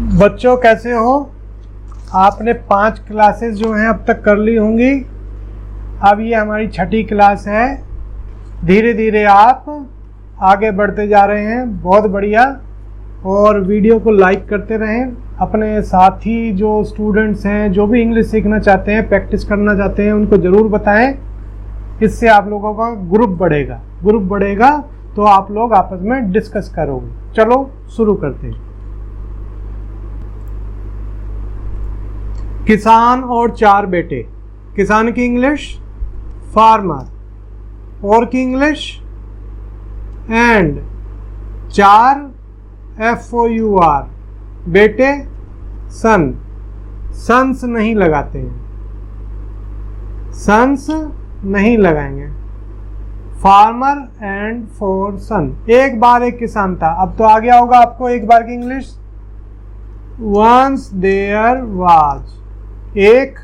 बच्चों कैसे हो? आपने 5 क्लासेस जो हैं अब तक कर ली होंगी। अब ये हमारी 6ठी क्लास है। धीरे धीरे आप आगे बढ़ते जा रहे हैं, बहुत बढ़िया। और वीडियो को लाइक करते रहें। अपने साथी जो स्टूडेंट्स हैं, जो भी इंग्लिश सीखना चाहते हैं, प्रैक्टिस करना चाहते हैं, उनको ज़रूर बताएं। इससे आप लोगों का ग्रुप बढ़ेगा तो आप लोग आपस में डिस्कस करोगे। चलो शुरू करते हैं। किसान और 4 बेटे। किसान की इंग्लिश फार्मर, और की इंग्लिश एंड 4 FOUR, बेटे सन। सन्स नहीं लगाते हैं, सन्स नहीं लगाएंगे। फार्मर एंड 4 सन। एक बार एक किसान था। अब तो आ गया होगा आपको एक बार की इंग्लिश। वंस देयर वाज, एक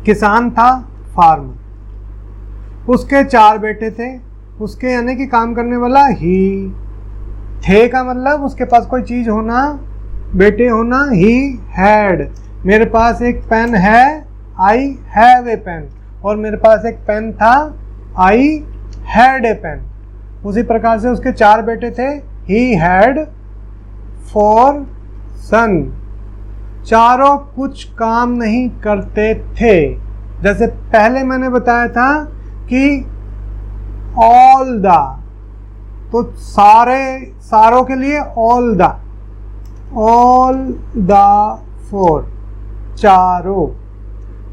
किसान था, फार्मर। उसके 4 बेटे थे। उसके यानी कि काम करने वाला ही। थे का मतलब उसके पास कोई चीज होना, बेटे होना। ही हैड, मेरे पास एक पेन है, आई हैव ए पेन। और मेरे पास एक पेन था, आई हैड ए पेन। उसी प्रकार से उसके 4 बेटे थे। ही हैड 4 सन। चारों कुछ काम नहीं करते थे। जैसे पहले मैंने बताया था कि ऑल द, तो सारों के लिए ऑल द 4, चारों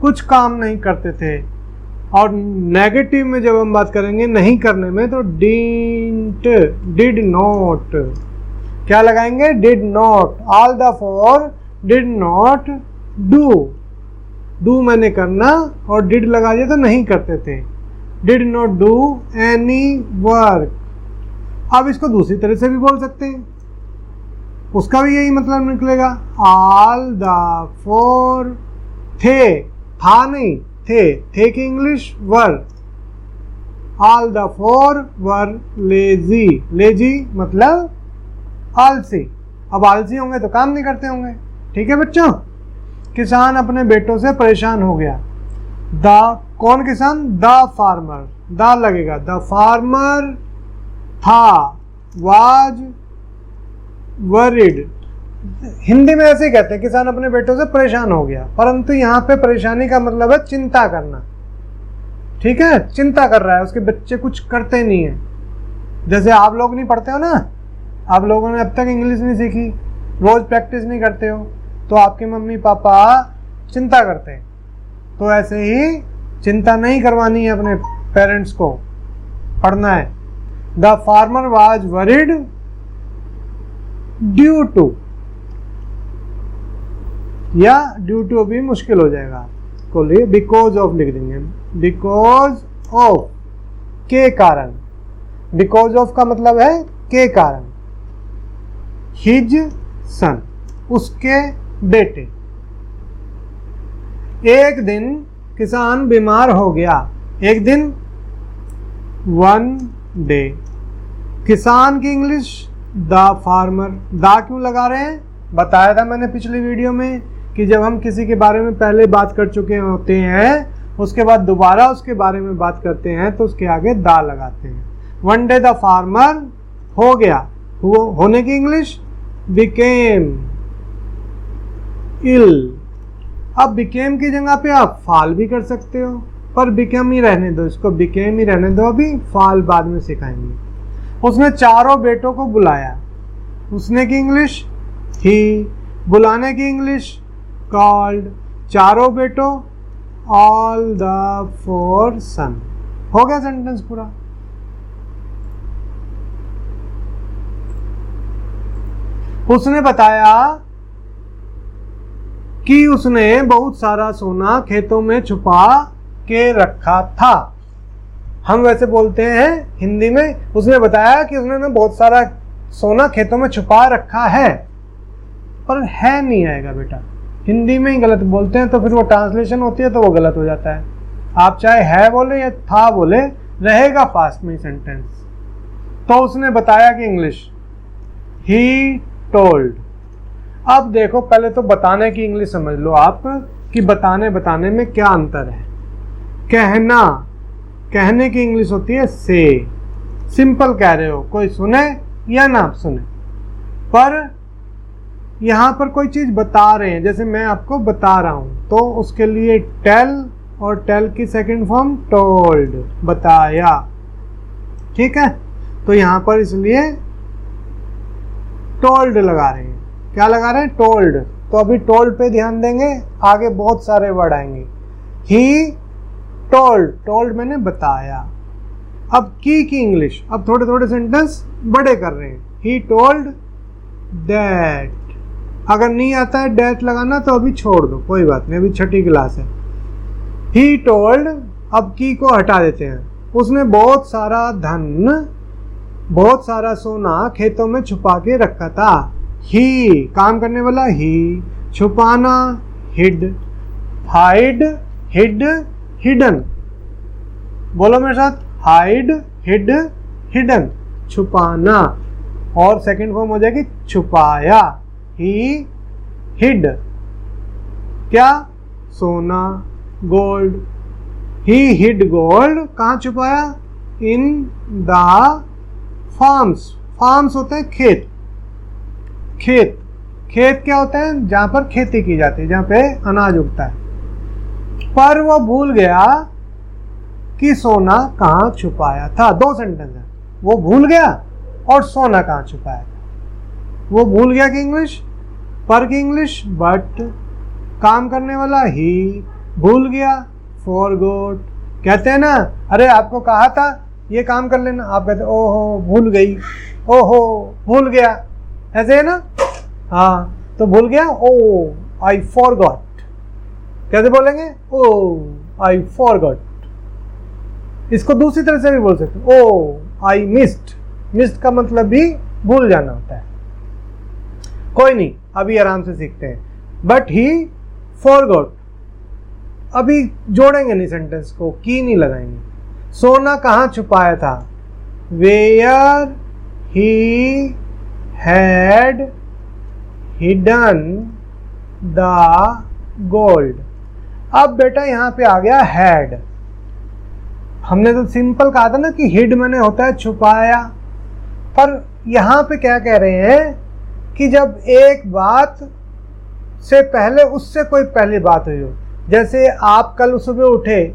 कुछ काम नहीं करते थे। और नेगेटिव में जब हम बात करेंगे नहीं करने में, तो डिड नॉट, क्या लगाएंगे? Did not. All the 4 did not do मैंने करना, और डिड लगा दिया तो नहीं करते थे। Did not do any work. अब इसको दूसरी तरह से भी बोल सकते हैं, उसका भी यही मतलब निकलेगा। ऑल द 4 थे, था नहीं, थे की English were. All the 4 were lazy. Lazy मतलब आलसी। अब आलसी होंगे तो काम नहीं करते होंगे। ठीक है बच्चों। किसान अपने बेटों से परेशान हो गया। कौन किसान? The farmer. द लगेगा। द फार्मर था, वाज वरिड। हिंदी में ऐसे ही कहते हैं, किसान अपने बेटों से परेशान हो गया। परंतु यहाँ पे परेशानी का मतलब है चिंता करना। ठीक है, चिंता कर रहा है, उसके बच्चे कुछ करते नहीं है। जैसे आप लोग नहीं पढ़ते हो ना, आप लोगों ने अब तक इंग्लिश नहीं सीखी, रोज प्रैक्टिस नहीं करते हो, तो आपके मम्मी पापा चिंता करते हैं। तो ऐसे ही चिंता नहीं करवानी है अपने पेरेंट्स को, पढ़ना है। The farmer was worried due to, या ड्यू टू भी मुश्किल हो जाएगा को लिए, बिकॉज ऑफ लिख देंगे। बिकॉज ऑफ, के कारण। बिकॉज ऑफ का मतलब है के कारण। हिज सन, उसके बेटे। एक दिन किसान बीमार हो गया। एक दिन, वन डे। किसान की इंग्लिश द फार्मर। द क्यों लगा रहे हैं? बताया था मैंने पिछली वीडियो में कि जब हम किसी के बारे में पहले बात कर चुके होते हैं, उसके बाद दोबारा उसके बारे में बात करते हैं, तो उसके आगे दा लगाते हैं। वन डे द फार्मर हो गया। होने की इंग्लिश बिकेम इल। अब बिकेम की जगह पे आप फाल भी कर सकते हो, पर बिकेम ही रहने दो, इसको बिकेम ही रहने दो। अभी फाल बाद में सिखाएंगे। उसने चारों बेटों को बुलाया। उसने की इंग्लिश ही, बुलाने की इंग्लिश कॉल्ड। चारों बेटों, ऑल द 4 सन। हो गया सेंटेंस पूरा। उसने बताया कि उसने बहुत सारा सोना खेतों में छुपा के रखा था। हम वैसे बोलते हैं हिंदी में, उसने बताया कि उसने बहुत सारा सोना खेतों में छुपा रखा है, पर है नहीं आएगा बेटा। हिंदी में ही गलत बोलते हैं तो फिर वो ट्रांसलेशन होती है तो वो गलत हो जाता है। आप चाहे है बोले या था बोले, रहेगा पास्ट में सेंटेंस। तो उसने बताया कि इंग्लिश, ही टोल्ड। अब देखो, पहले तो बताने की इंग्लिश समझ लो आप कि बताने में क्या अंतर है। कहना, कहने की इंग्लिश होती है से। सिंपल कह रहे हो, कोई सुने या ना सुने, पर यहाँ पर कोई चीज़ बता रहे हैं, जैसे मैं आपको बता रहा हूँ, तो उसके लिए टेल, और टेल की सेकंड फॉर्म टोल्ड, बताया। ठीक है, तो यहाँ पर इसलिए टोल्ड लगा रहे हैं। क्या लगा रहे हैं? टोल्ड। तो अभी टोल्ड पे ध्यान देंगे, आगे बहुत सारे वर्ड आएंगे। ही टोल्ड, टोल्ड मैंने बताया। अब की इंग्लिश, अब थोड़े थोड़े सेंटेंस बड़े कर रहे हैं। ही टोल्ड दैट, अगर नहीं आता है डैट लगाना तो अभी छोड़ दो, कोई बात नहीं, अभी छठी क्लास है। ही टोल्ड, अब की को हटा देते हैं। उसने बहुत सारा धन, बहुत सारा सोना खेतों में छुपा के रखा था। ही, काम करने वाला ही, छुपाना हिड, हाइड, हिड, हिडन। बोलो मेरे साथ, हाइड, हिड, हिडन, छुपाना। और सेकंड फॉर्म हो जाएगी छुपाया। ही हिड, क्या? सोना, गोल्ड। ही हिड गोल्ड, कहाँ छुपाया? In the farms. फार्म्स होते हैं खेत। खेत, खेत क्या होता है? जहां पर खेती की जाती है, जहां पे अनाज उगता है। पर वो भूल गया कि सोना कहाँ छुपाया था। दो सेंटेंस है, वो भूल गया और सोना कहाँ छुपाया था। वो भूल गया की इंग्लिश, पर की इंग्लिश बट, काम करने वाला ही, भूल गया फॉरगॉट। कहते हैं ना, अरे आपको कहा था ये काम कर लेना, आप कहते ओहो भूल गई, ओहो भूल गया, ऐसे है ना। हाँ, तो भूल गया, ओ आई फॉरगॉट। कैसे बोलेंगे? ओ आई फॉरगॉट। इसको दूसरी तरह से भी बोल सकते हो, ओ आई मिस्ड। मिस्ड का मतलब भी भूल जाना होता है। कोई नहीं, अभी आराम से सीखते हैं। बट ही फॉरगॉट, अभी जोड़ेंगे नहीं सेंटेंस को, की नहीं लगाएंगे। सोना कहाँ छुपाया था? Where he had hidden the gold. अब बेटा यहाँ पे आ गया हैड। हमने तो सिंपल कहा था ना कि हिड मैंने होता है छुपाया, पर यहाँ पे क्या कह रहे हैं कि जब एक बात से पहले उससे कोई पहली बात हुई हो। जैसे आप कल सुबह उठे,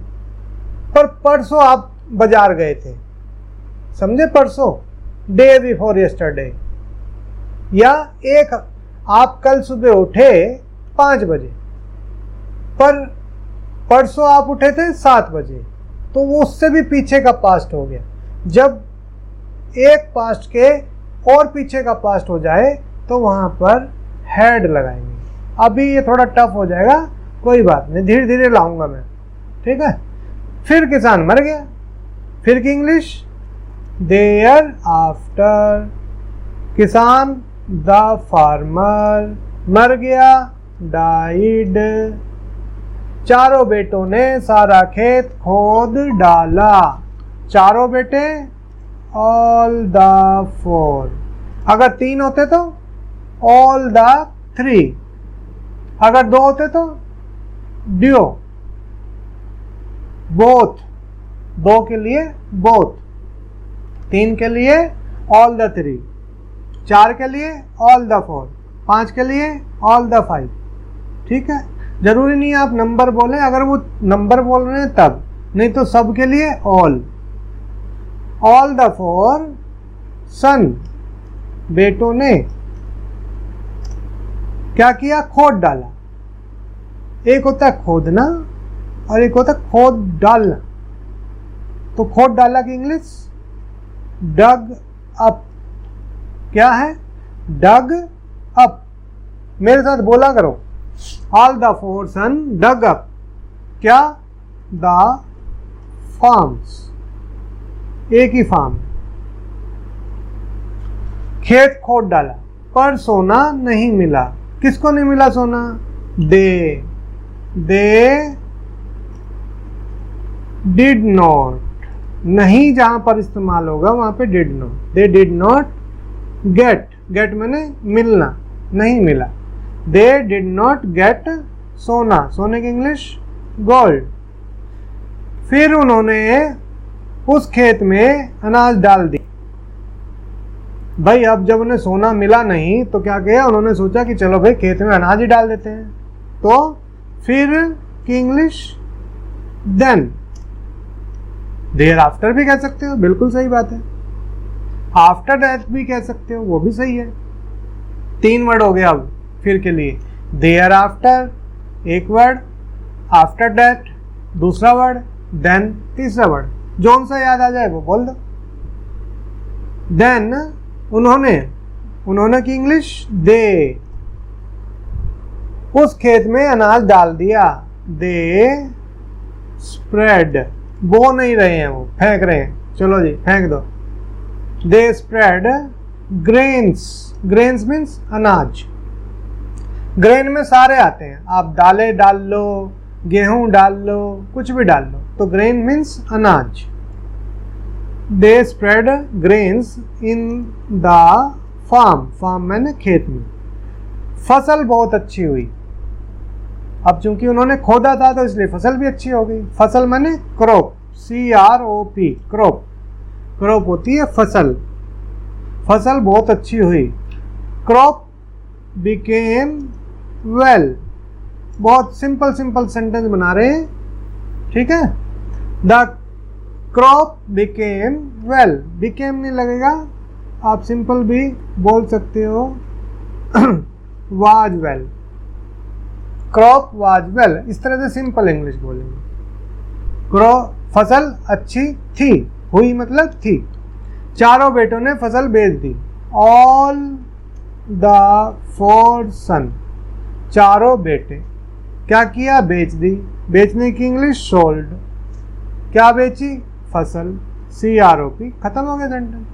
पर परसों आप बाजार गए थे, समझे? परसों, डे बिफोर यस्टरडे। या एक, आप कल सुबह उठे 5 बजे, पर परसों आप उठे थे 7 बजे, तो वो उससे भी पीछे का पास्ट हो गया। जब एक पास्ट के और पीछे का पास्ट हो जाए तो वहां पर हैड लगाएंगे। अभी ये थोड़ा टफ हो जाएगा, कोई बात नहीं, धीरे धीरे लाऊंगा मैं, ठीक है। फिर किसान मर गया, फिर की इंग्लिश देयर आफ्टर। किसान द फार्मर, मर गया डाइड। चारों बेटों ने सारा खेत खोद डाला। चारों बेटे ऑल द 4। अगर 3 होते तो ऑल द 3। अगर 2 होते तो ड्यू, बोथ। 2 के लिए बोथ, 3 के लिए ऑल द 3, 4 के लिए ऑल द 4, 5 के लिए ऑल द 5। ठीक है, जरूरी नहीं आप नंबर बोलें, अगर वो नंबर बोल रहे हैं तब, नहीं तो सब के लिए ऑल। ऑल द 4 सन, बेटों ने क्या किया? खोद डाला। एक होता है खोदना और एक होता है खोद डालना। तो खोद डाला की इंग्लिश डग अप। क्या है? Dug up. मेरे साथ बोला करो, all the 4 sons dug up क्या? The farms. एक ही फार्म, खेत खोद डाला पर सोना नहीं मिला। किसको नहीं मिला सोना? They did not. नहीं जहां पर इस्तेमाल होगा वहां पे did not. They did not get get मैंने मिलना, नहीं मिला। दे डिड नॉट गेट सोना, सोने की इंग्लिश गोल्ड। फिर उन्होंने उस खेत में अनाज डाल दी। भाई अब जब उन्हें सोना मिला नहीं तो क्या किया, उन्होंने सोचा कि चलो भाई खेत में अनाज ही डाल देते हैं। तो फिर की इंग्लिश देन। देयर आफ्टर भी कह सकते हो, बिल्कुल सही बात है। आफ्टर डेथ भी कह सकते हो, वो भी सही है। 3 वर्ड हो गया अब फिर के लिए। देयर आफ्टर एक वर्ड, आफ्टर डेथ दूसरा वर्ड, देन तीसरा वर्ड। जोन सा याद आ जाए वो बोल दो। देन उन्होंने की इंग्लिश दे। उस खेत में अनाज डाल दिया। दे स्प्रेड, बो नहीं रहे हैं वो, फेंक रहे हैं, चलो जी फेंक दो। दे स्प्रेड ग्रेन्स, ग्रेन्स मीन्स अनाज। ग्रेन में सारे आते हैं, आप दालें डाल लो, गेहूं डाल लो, कुछ भी डाल लो, तो ग्रेन मीन्स अनाज। They spread grains in the farm, farm मैंने खेत में। फसल बहुत अच्छी हुई। अब चूंकि उन्होंने खोदा था तो इसलिए फसल भी अच्छी हो गई। फसल मैंने क्रॉप, CROP, क्रॉप। क्रॉप होती है फसल। फसल बहुत अच्छी हुई। Crop became well. बहुत सिंपल सेंटेंस बना रहे हैं, ठीक है। The crop became well, became नहीं लगेगा, आप सिंपल भी बोल सकते हो was well. Crop was well, इस तरह से सिंपल इंग्लिश बोलेंगे। क्रॉप फसल अच्छी थी, हुई मतलब थी। चारों बेटों ने फसल बेच दी। ऑल द 4 सन, चारों बेटे क्या किया, बेच दी। बेचने की इंग्लिश सोल्ड। क्या बेची, फसल, CROP। खत्म हो गया सेंटेंस।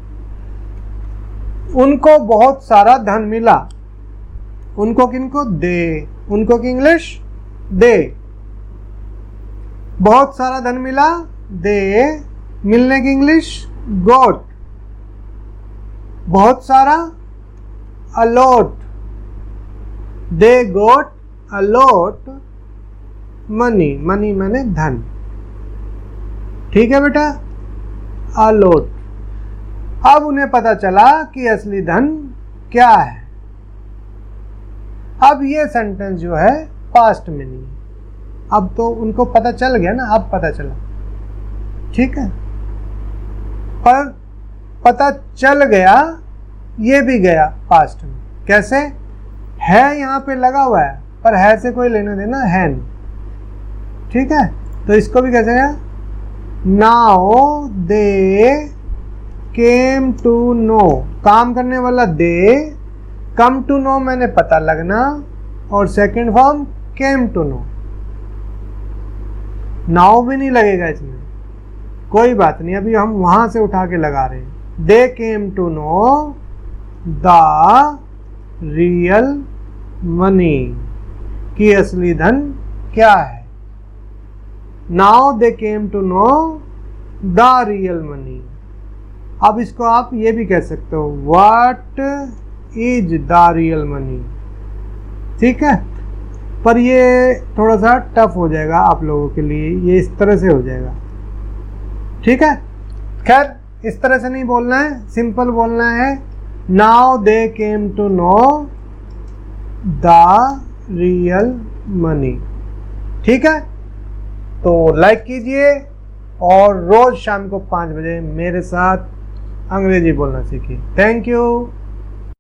उनको बहुत सारा धन मिला। उनको किनको, दे। उनको की इंग्लिश दे। बहुत सारा धन मिला, दे। मिलने की इंग्लिश गोट। बहुत सारा, अलॉट। दे गोट अलॉट मनी, मनी मैंने धन, ठीक है बेटा, अलॉट। अब उन्हें पता चला कि असली धन क्या है। अब ये सेंटेंस जो है पास्ट में नहीं है, अब तो उनको पता चल गया ना, अब पता चला, ठीक है। पर पता चल गया, ये भी गया पास्ट में। कैसे, है यहाँ पे लगा हुआ है, पर है से कोई लेना देना है नहीं, ठीक है। तो इसको भी कैसे है, now they came to know, काम करने वाला दे, कम टू नो मैंने पता लगना, और second form came to know. Now भी नहीं लगेगा इसमें, कोई बात नहीं, अभी हम वहां से उठा के लगा रहे हैं। They came to know the real money, की असली धन क्या है। Now they came to know the real money. अब इसको आप ये भी कह सकते हो, what is the real money, ठीक है। पर ये थोड़ा सा टफ हो जाएगा आप लोगों के लिए, ये इस तरह से हो जाएगा, ठीक है। खैर इस तरह से नहीं बोलना है, सिंपल बोलना है, now they came to know the real money, ठीक है। तो लाइक कीजिए और रोज शाम को 5 बजे मेरे साथ अंग्रेजी बोलना सीखिए। Thank you.